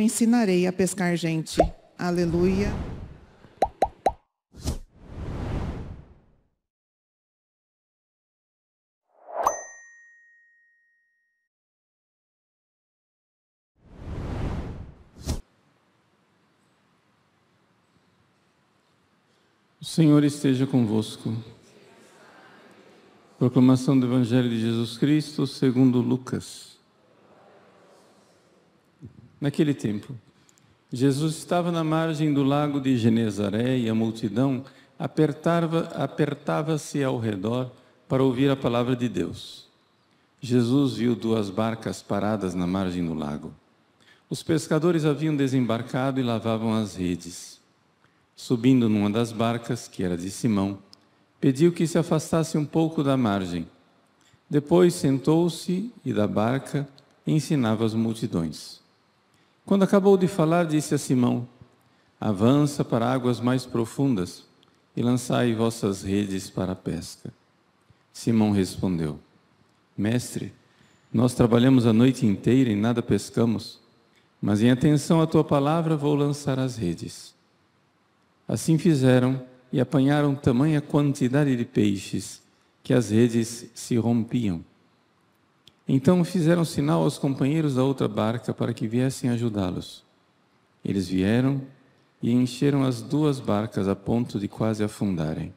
Ensinarei a pescar gente. Aleluia. O Senhor esteja convosco. Proclamação do Evangelho de Jesus Cristo segundo Lucas. Naquele tempo, Jesus estava na margem do lago de Genezaré e a multidão apertava-se ao redor para ouvir a palavra de Deus. Jesus viu 2 barcas paradas na margem do lago. Os pescadores haviam desembarcado e lavavam as redes. Subindo numa das barcas, que era de Simão, pediu que se afastasse um pouco da margem. Depois sentou-se e da barca ensinava as multidões. Quando acabou de falar, disse a Simão: avança para águas mais profundas e lançai vossas redes para a pesca. Simão respondeu: Mestre, nós trabalhamos a noite inteira e nada pescamos, mas em atenção à tua palavra vou lançar as redes. Assim fizeram e apanharam tamanha quantidade de peixes que as redes se rompiam. Então fizeram sinal aos companheiros da outra barca para que viessem ajudá-los. Eles vieram e encheram as 2 barcas a ponto de quase afundarem.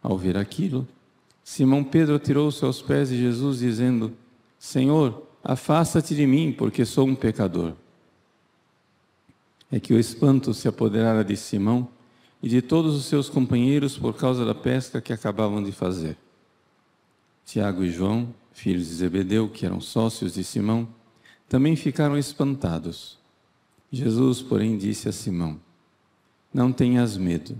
Ao ver aquilo, Simão Pedro atirou-se aos pés de Jesus, dizendo: Senhor, afasta-te de mim, porque sou um pecador. É que o espanto se apoderara de Simão e de todos os seus companheiros por causa da pesca que acabavam de fazer. Tiago e João, filhos de Zebedeu, que eram sócios de Simão, também ficaram espantados. Jesus, porém, disse a Simão: Não tenhas medo.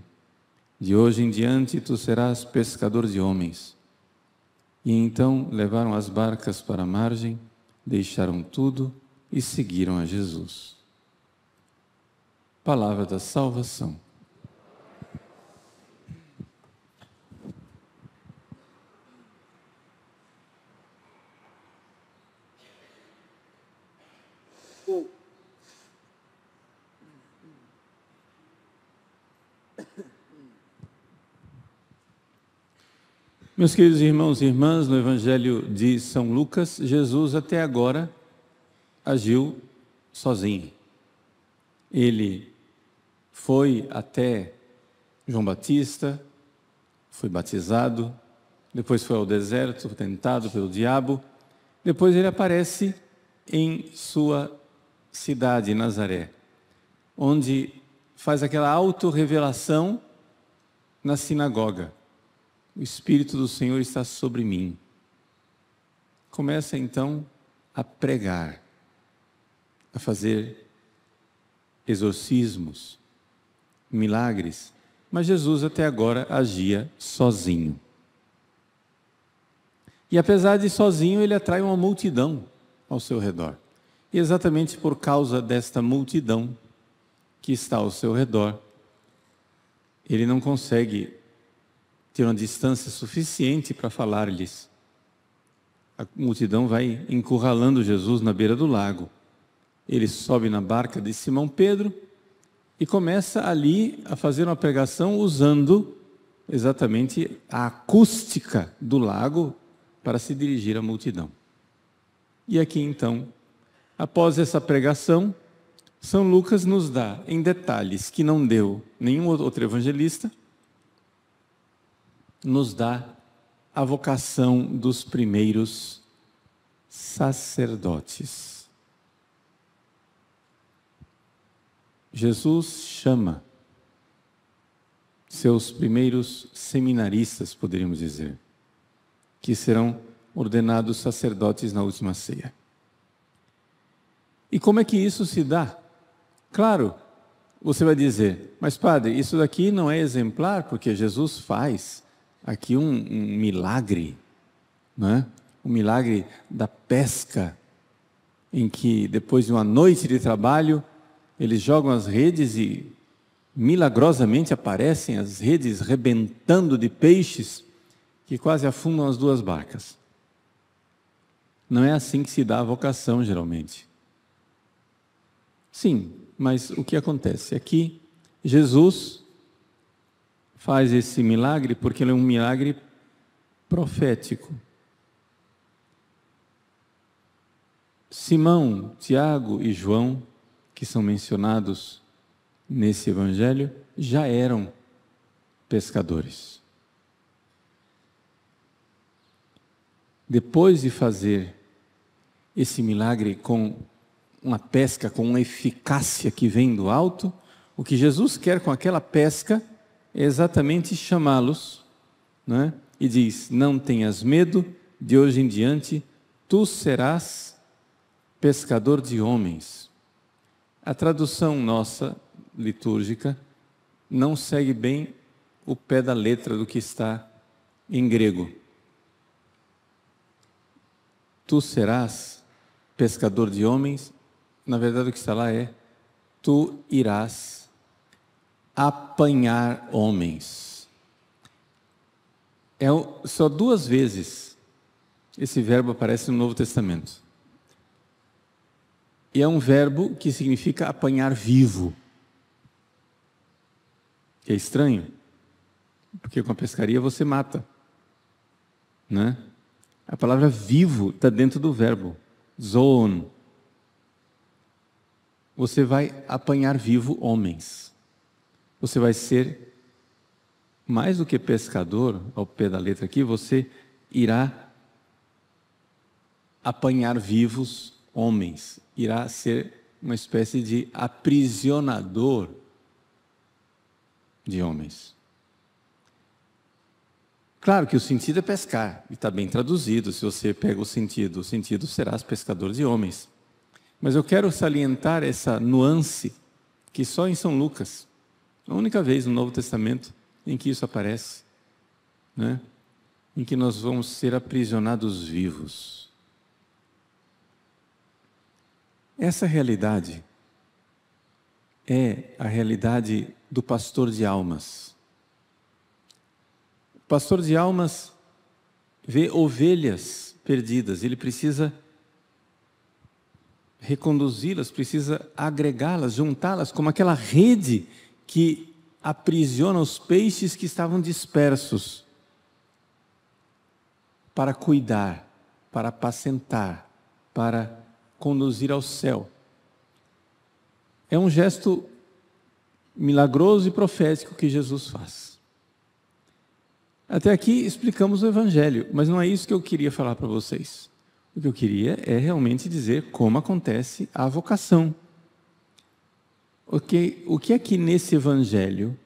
De hoje em diante tu serás pescador de homens. E então levaram as barcas para a margem, deixaram tudo e seguiram a Jesus. Palavra da salvação. Meus queridos irmãos e irmãs, no Evangelho de São Lucas, Jesus até agora agiu sozinho. Ele foi até João Batista, foi batizado, depois foi ao deserto, tentado pelo diabo, depois ele aparece em sua cidade, Nazaré, onde faz aquela autorrevelação na sinagoga. O Espírito do Senhor está sobre mim. Começa então a pregar, a fazer exorcismos, milagres, mas Jesus até agora agia sozinho. E apesar de sozinho, ele atrai uma multidão ao seu redor. E exatamente por causa desta multidão que está ao seu redor, ele não consegue ter uma distância suficiente para falar-lhes. A multidão vai encurralando Jesus na beira do lago. Ele sobe na barca de Simão Pedro e começa ali a fazer uma pregação usando exatamente a acústica do lago para se dirigir à multidão. E aqui então, após essa pregação, São Lucas nos dá em detalhes que não deu nenhum outro evangelista, nos dá a vocação dos primeiros sacerdotes. Jesus chama seus primeiros seminaristas, poderíamos dizer, que serão ordenados sacerdotes na última ceia. E como é que isso se dá? Claro, você vai dizer, mas padre, isso daqui não é exemplar, porque Jesus faz aqui um milagre, não é? Um milagre da pesca, em que depois de uma noite de trabalho, eles jogam as redes e milagrosamente aparecem as redes rebentando de peixes que quase afundam as duas barcas. Não é assim que se dá a vocação, geralmente. Sim, mas o que acontece? Aqui, Jesus faz esse milagre porque ele é um milagre profético. Simão, Tiago e João, que são mencionados nesse evangelho, já eram pescadores. Depois de fazer esse milagre com uma pesca, com uma eficácia que vem do alto, o que Jesus quer com aquela pesca é exatamente chamá-los, não é? E diz: não tenhas medo, de hoje em diante tu serás pescador de homens. A tradução nossa, litúrgica, não segue bem o pé da letra do que está em grego. Tu serás pescador de homens, na verdade o que está lá é: tu irás apanhar homens. Só 2 vezes esse verbo aparece no Novo Testamento. E é um verbo que significa apanhar vivo. É estranho, porque com a pescaria você mata, né? A palavra vivo está dentro do verbo, zoon. Você vai apanhar vivo homens. Você vai ser, mais do que pescador, ao pé da letra aqui, você irá apanhar vivos homens. Irá ser uma espécie de aprisionador de homens. Claro que o sentido é pescar, e está bem traduzido, se você pega o sentido serás pescador de homens. Mas eu quero salientar essa nuance, que só em São Lucas, a única vez no Novo Testamento em que isso aparece, né? Em que nós vamos ser aprisionados vivos. Essa realidade é a realidade do pastor de almas. O pastor de almas vê ovelhas perdidas, ele precisa reconduzi-las, precisa agregá-las, juntá-las, como aquela rede que aprisiona os peixes que estavam dispersos, para cuidar, para apacentar, para conduzir ao céu. É um gesto milagroso e profético que Jesus faz. Até aqui explicamos o Evangelho, mas não é isso que eu queria falar para vocês. O que eu queria é realmente dizer como acontece a vocação. O que é que nesse Evangelho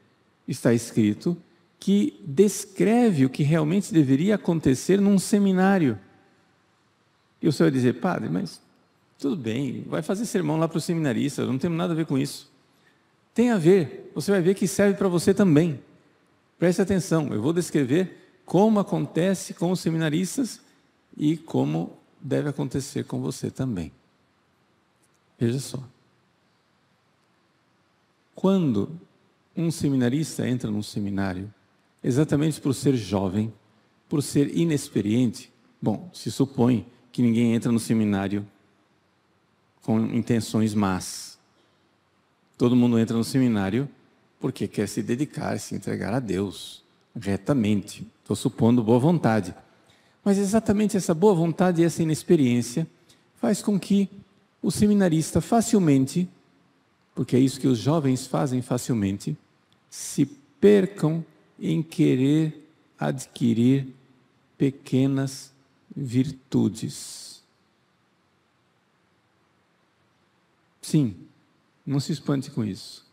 está escrito que descreve o que realmente deveria acontecer num seminário? E o senhor vai dizer: padre, mas tudo bem, vai fazer sermão lá para os seminaristas, não tem nada a ver com isso. Tem a ver, você vai ver que serve para você também. Preste atenção, eu vou descrever como acontece com os seminaristas e como deve acontecer com você também. Veja só. Quando um seminarista entra num seminário, exatamente por ser jovem, por ser inexperiente, bom, se supõe que ninguém entra no seminário com intenções más. Todo mundo entra no seminário porque quer se dedicar, se entregar a Deus retamente. Estou supondo boa vontade. Mas exatamente essa boa vontade e essa inexperiência faz com que o seminarista facilmente, porque é isso que os jovens fazem facilmente, se percam em querer adquirir pequenas virtudes. Sim, não se espante com isso.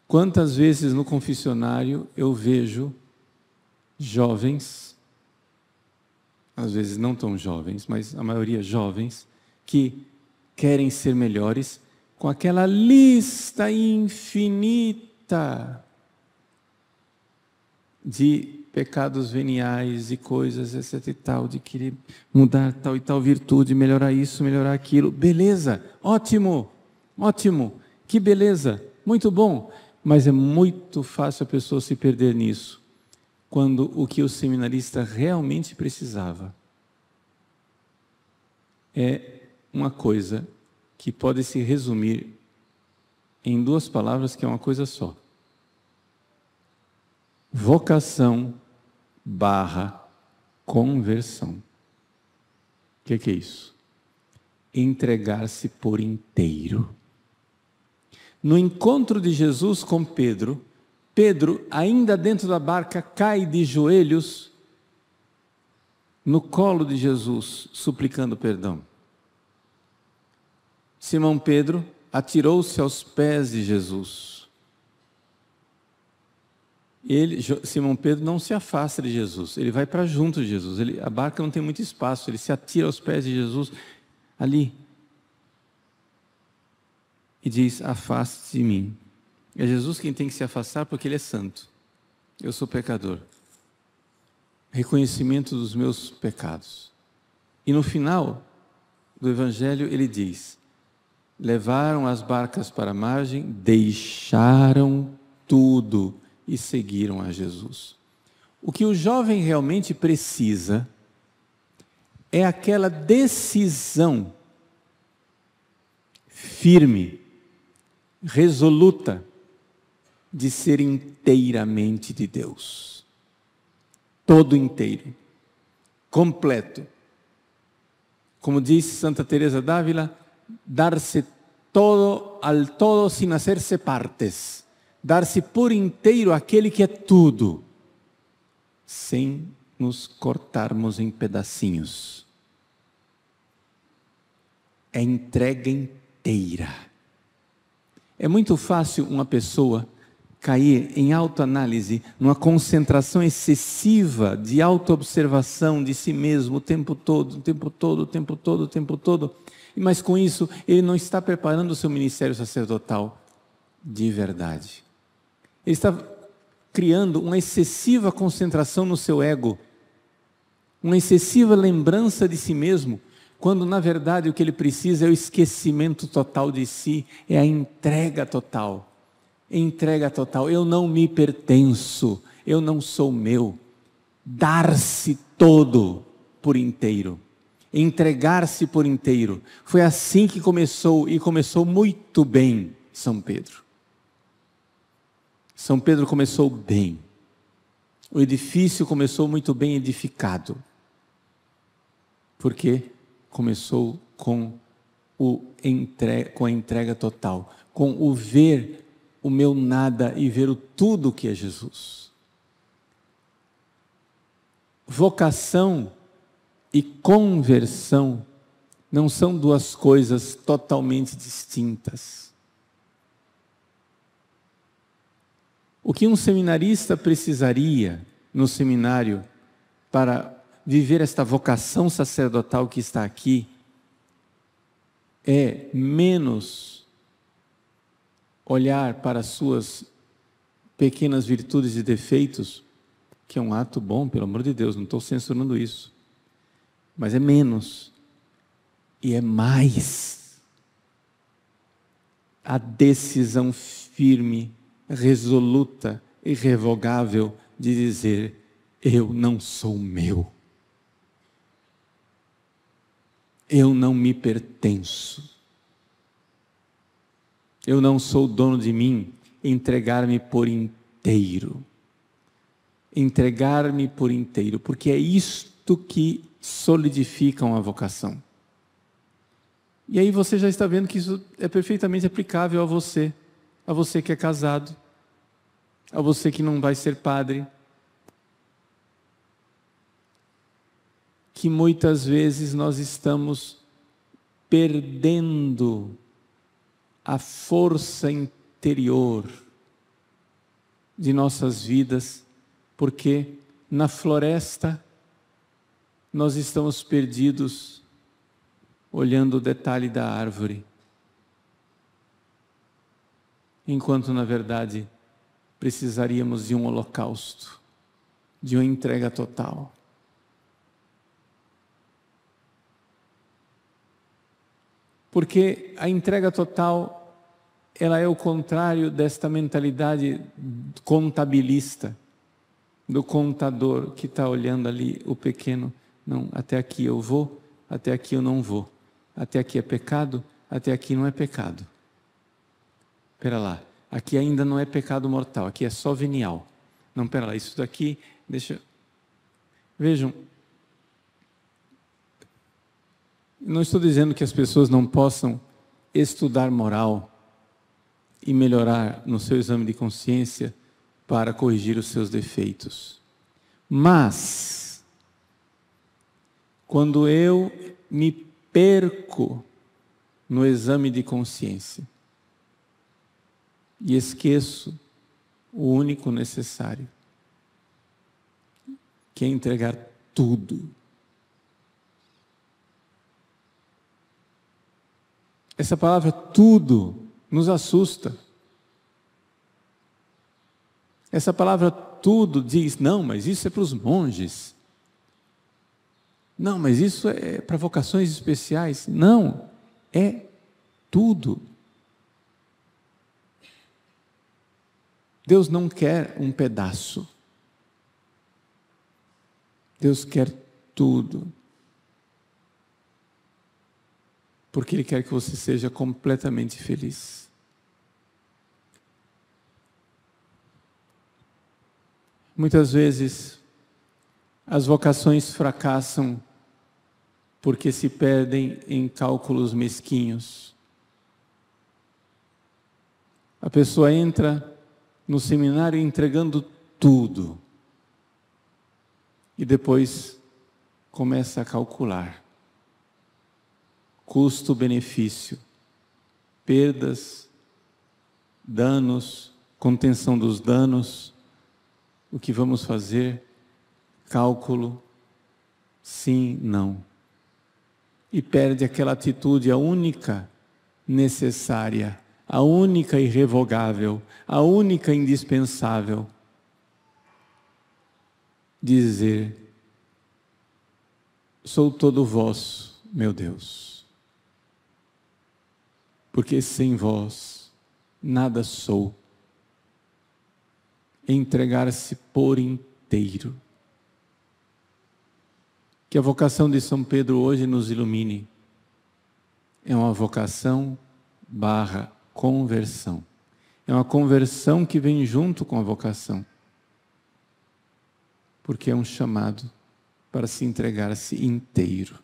Quantas vezes no confessionário eu vejo jovens, às vezes não tão jovens, mas a maioria jovens, que querem ser melhores, com aquela lista infinita de pecados veniais e coisas, etc e tal, de querer mudar tal e tal virtude, melhorar isso, melhorar aquilo. Beleza, ótimo, ótimo, que beleza. muito bom, mas é muito fácil a pessoa se perder nisso, quando o que o seminarista realmente precisava é uma coisa que pode se resumir em 2 palavras, que é uma coisa só: vocação / conversão. O que é isso? Entregar-se por inteiro. No encontro de Jesus com Pedro, Pedro, ainda dentro da barca, cai de joelhos no colo de Jesus, suplicando perdão. Simão Pedro atirou-se aos pés de Jesus. Simão Pedro não se afasta de Jesus, ele vai para junto de Jesus. A barca não tem muito espaço, ele se atira aos pés de Jesus ali e diz: afaste-se de mim. É Jesus quem tem que se afastar, porque ele é santo, eu sou pecador. Reconhecimento dos meus pecados. E no final do Evangelho ele diz: levaram as barcas para a margem, deixaram tudo e seguiram a Jesus. O que o jovem realmente precisa é aquela decisão firme, resoluta, de ser inteiramente de Deus. Todo inteiro, completo. Como diz Santa Teresa d'Ávila, dar-se todo al todo sin hacerse partes. Dar-se por inteiro àquele que é tudo, sem nos cortarmos em pedacinhos. É entrega inteira. É muito fácil uma pessoa cair em autoanálise, numa concentração excessiva de autoobservação de si mesmo o tempo todo, mas com isso ele não está preparando o seu ministério sacerdotal de verdade. Ele está criando uma excessiva concentração no seu ego, uma excessiva lembrança de si mesmo, quando na verdade o que ele precisa é o esquecimento total de si, é a entrega total. Entrega total. Eu não me pertenço, eu não sou meu. Dar-se todo por inteiro, entregar-se por inteiro. Foi assim que começou, e começou muito bem São Pedro. São Pedro começou bem. O edifício começou muito bem edificado, porque começou com a entrega total, com o ver o meu nada e ver o tudo que é Jesus. Vocação e conversão não são 2 coisas totalmente distintas. O que um seminarista precisaria no seminário para viver esta vocação sacerdotal que está aqui é menos olhar para as suas pequenas virtudes e defeitos, que é um ato bom, pelo amor de Deus, não estou censurando isso, mas é menos e é mais a decisão firme, resoluta, irrevogável de dizer: eu não sou meu, eu não me pertenço, eu não sou dono de mim. Entregar-me por inteiro. Entregar-me por inteiro, porque é isto que solidifica uma vocação. E aí você já está vendo que isso é perfeitamente aplicável a você que é casado, a você que não vai ser padre, que muitas vezes nós estamos perdendo a força interior de nossas vidas, porque na floresta nós estamos perdidos olhando o detalhe da árvore, enquanto na verdade precisaríamos de um holocausto, de uma entrega total. Porque a entrega total ela é o contrário desta mentalidade contabilista, do contador que está olhando ali o pequeno. Não, até aqui eu vou, até aqui eu não vou. Até aqui é pecado, até aqui não é pecado. Espera lá, aqui ainda não é pecado mortal, aqui é só venial. Não, espera lá, isso daqui, deixa... Vejam, não estou dizendo que as pessoas não possam estudar moral e melhorar no seu exame de consciência para corrigir os seus defeitos. Mas, quando eu me perco no exame de consciência e esqueço o único necessário, que é entregar tudo. Essa palavra tudo nos assusta. Essa palavra tudo diz, não, mas isso é para os monges. Não, mas isso é para vocações especiais. Não, é tudo. Deus não quer um pedaço. Deus quer tudo. Porque Ele quer que você seja completamente feliz. Muitas vezes, as vocações fracassam porque se perdem em cálculos mesquinhos. A pessoa entra no seminário entregando tudo e depois começa a calcular custo-benefício, perdas, danos, contenção dos danos, o que vamos fazer, cálculo, sim, não. E perde aquela atitude, a única necessária, a única irrevogável, a única indispensável, dizer, sou todo vosso, meu Deus, porque sem vós nada sou. Entregar-se por inteiro. Que a vocação de São Pedro hoje nos ilumine. É uma vocação / conversão. É uma conversão que vem junto com a vocação. Porque é um chamado para se entregar-se inteiro.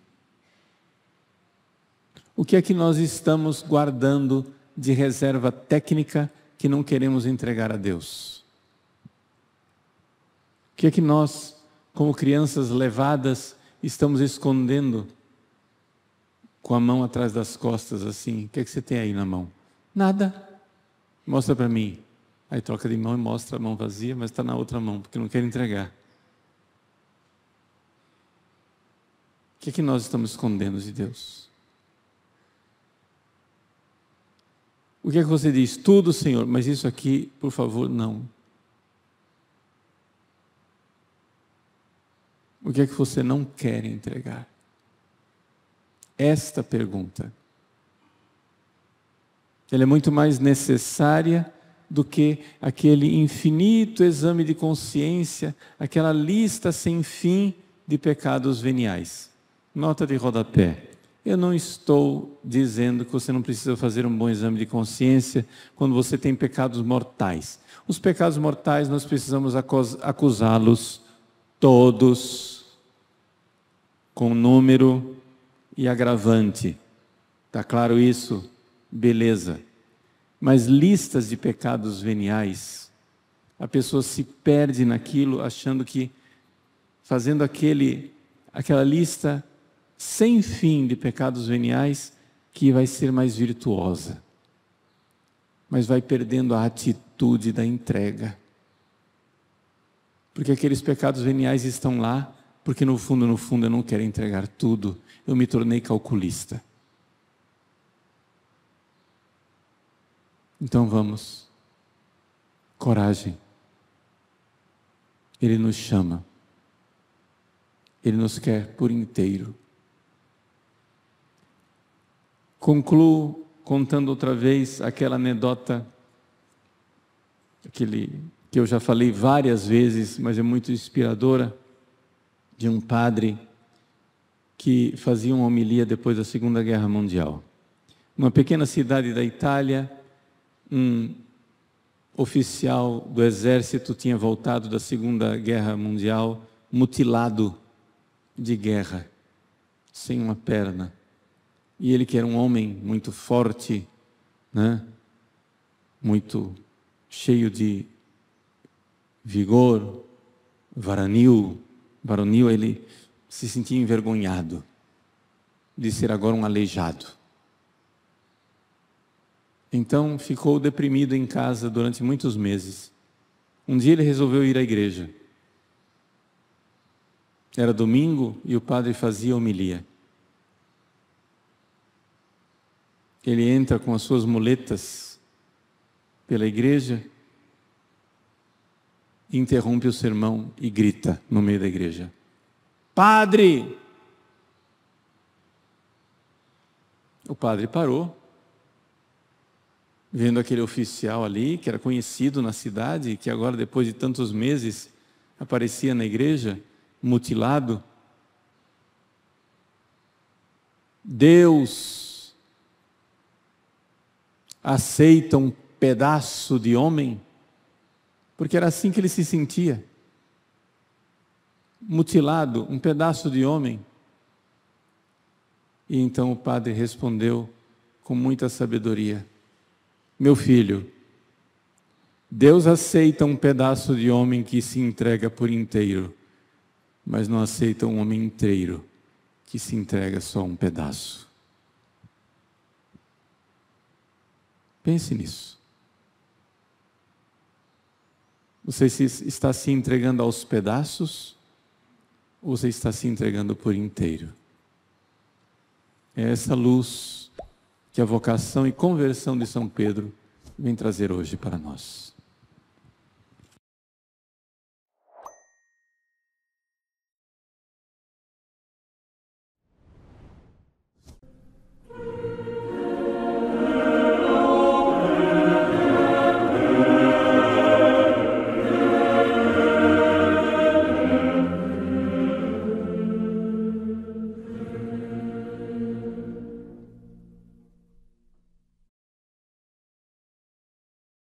O que é que nós estamos guardando de reserva técnica que não queremos entregar a Deus? O que é que nós, como crianças levadas, estamos escondendo com a mão atrás das costas assim? O que é que você tem aí na mão? Nada. Mostra para mim. Aí troca de mão e mostra a mão vazia, mas está na outra mão, porque não quer entregar. O que é que nós estamos escondendo de Deus? O que é que você diz? Tudo, Senhor, mas isso aqui, por favor, não. O que é que você não quer entregar? Esta pergunta. Ela é muito mais necessária do que aquele infinito exame de consciência, aquela lista sem fim de pecados veniais. Nota de rodapé. Eu não estou dizendo que você não precisa fazer um bom exame de consciência quando você tem pecados mortais. Os pecados mortais nós precisamos acusá-los todos, com número e agravante. Está claro isso? Beleza. Mas listas de pecados veniais, a pessoa se perde naquilo, achando que fazendo aquela lista sem fim de pecados veniais, que vai ser mais virtuosa. Mas vai perdendo a atitude da entrega. Porque aqueles pecados veniais estão lá, porque no fundo eu não quero entregar tudo. Eu me tornei calculista. Então vamos. Coragem. Ele nos chama. Ele nos quer por inteiro. Concluo contando outra vez aquela anedota, que eu já falei várias vezes, mas é muito inspiradora, de um padre que fazia uma homilia depois da Segunda Guerra Mundial. Numa pequena cidade da Itália, um oficial do exército tinha voltado da Segunda Guerra Mundial mutilado de guerra, sem uma perna. E ele, que era um homem muito forte, né? Muito cheio de vigor, varonil, ele se sentia envergonhado de ser agora um aleijado. Então ficou deprimido em casa durante muitos meses. Um dia ele resolveu ir à igreja. Era domingo e o padre fazia homilia. Ele entra com as suas muletas pela igreja, interrompe o sermão e grita no meio da igreja: Padre! O padre parou, vendo aquele oficial ali, que era conhecido na cidade, que agora, depois de tantos meses, aparecia na igreja, mutilado. Deus aceita um pedaço de homem, porque era assim que ele se sentia, mutilado, um pedaço de homem. E então o padre respondeu com muita sabedoria: meu filho, Deus aceita um pedaço de homem que se entrega por inteiro, mas não aceita um homem inteiro que se entrega só um pedaço. Pense nisso. Você está se entregando aos pedaços ou você está se entregando por inteiro? É essa luz que a vocação e conversão de São Pedro vem trazer hoje para nós.